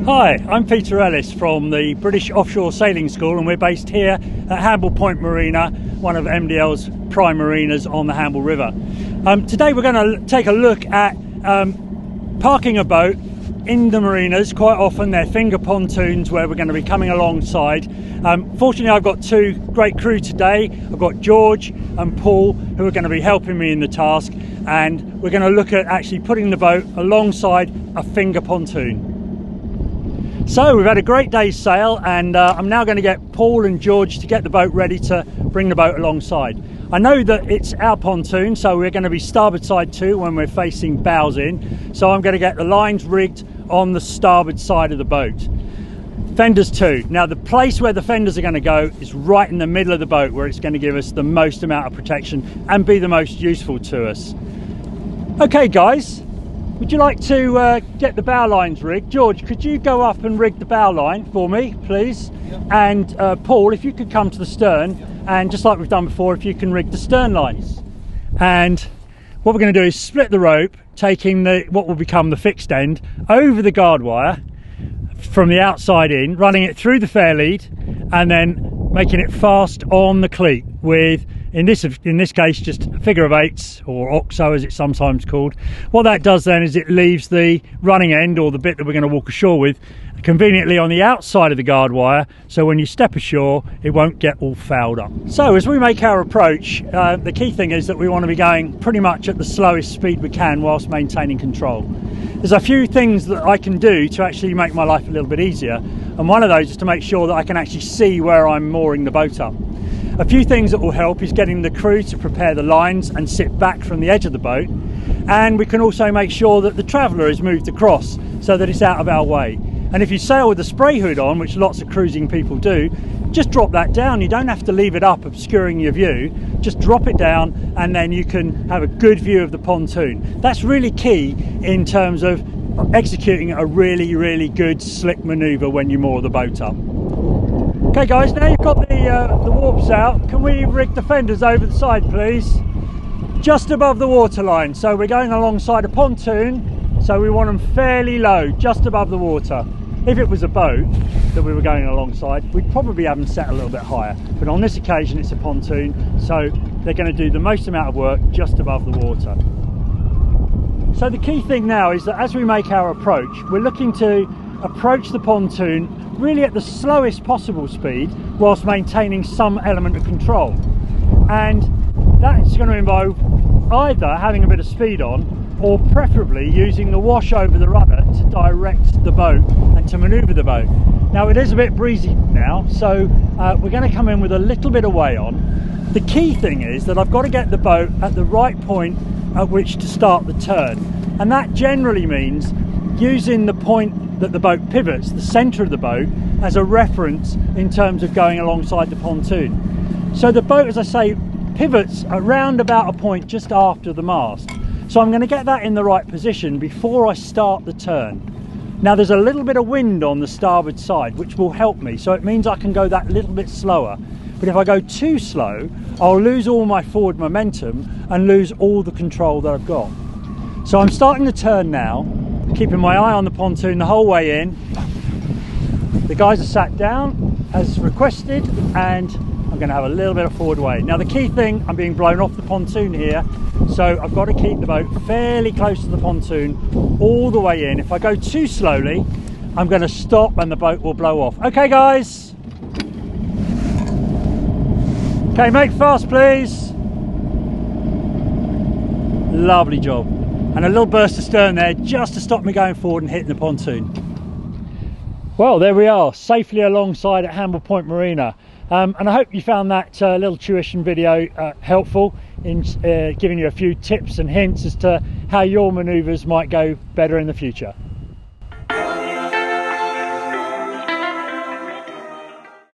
Hi, I'm Peter Ellis from the British Offshore Sailing School, and we're based here at Hamble Point Marina, one of MDL's prime marinas on the Hamble River. Today we're going to take a look at parking a boat in the marinas. Quite often they're finger pontoons where we're going to be coming alongside. Fortunately, I've got two great crew today. I've got George and Paul who are going to be helping me in the task, and we're going to look at actually putting the boat alongside a finger pontoon. So we've had a great day's sail, and I'm now going to get Paul and George to get the boat ready to bring the boat alongside. I know that it's our pontoon, so we're going to be starboard side too when we're facing bows in. So I'm going to get the lines rigged on the starboard side of the boat. Fenders too. Now the place where the fenders are going to go is right in the middle of the boat, where it's going to give us the most amount of protection and be the most useful to us. Okay guys, would you like to get the bow lines rigged? George, could you go up and rig the bow line for me, please? Yep. And Paul, if you could come to the stern, yep. And just like we've done before, if you can rig the stern lines. And what we're going to do is split the rope, taking what will become the fixed end over the guard wire from the outside in, running it through the fair lead, and then making it fast on the cleat with, in this case, just figure of eights, or OXO as it's sometimes called. What that does then is it leaves the running end, or the bit that we're going to walk ashore with, conveniently on the outside of the guard wire, so when you step ashore it won't get all fouled up. So as we make our approach, the key thing is that we want to be going pretty much at the slowest speed we can whilst maintaining control. There's a few things that I can do to actually make my life a little bit easier, and one of those is to make sure that I can actually see where I'm mooring the boat up. A few things that will help is getting the crew to prepare the lines and sit back from the edge of the boat, and we can also make sure that the traveller is moved across so that it's out of our way. And if you sail with a spray hood on, which lots of cruising people do, just drop that down. You don't have to leave it up obscuring your view, just drop it down and then you can have a good view of the pontoon. That's really key in terms of executing a really good slick manoeuvre when you moor the boat up. Okay guys, now you've got the warps out, can we rig the fenders over the side please? Just above the waterline. So we're going alongside a pontoon, so we want them fairly low, just above the water. If it was a boat that we were going alongside, we'd probably have them set a little bit higher. But on this occasion it's a pontoon, so they're going to do the most amount of work just above the water. So the key thing now is that as we make our approach, we're looking to approach the pontoon really at the slowest possible speed whilst maintaining some element of control. And that's going to involve either having a bit of speed on, or preferably using the wash over the rudder to direct the boat and to manoeuvre the boat. Now it is a bit breezy now, so we're going to come in with a little bit of way on. The key thing is that I've got to get the boat at the right point at which to start the turn, and that generally means using the point that the boat pivots, the centre of the boat, as a reference in terms of going alongside the pontoon. So the boat, as I say, pivots around about a point just after the mast. So I'm going to get that in the right position before I start the turn. Now there's a little bit of wind on the starboard side which will help me, so it means I can go that little bit slower. But if I go too slow, I'll lose all my forward momentum and lose all the control that I've got. So I'm starting the turn now, keeping my eye on the pontoon the whole way in. The guys are sat down as requested, and I'm going to have a little bit of forward way. Now the key thing, I'm being blown off the pontoon here, so I've got to keep the boat fairly close to the pontoon all the way in. If I go too slowly, I'm going to stop and the boat will blow off. Okay guys? Okay, make fast please. Lovely job. And a little burst of stern there just to stop me going forward and hitting the pontoon. Well, there we are, safely alongside at Hamble Point Marina. And I hope you found that little tuition video helpful in giving you a few tips and hints as to how your manoeuvres might go better in the future.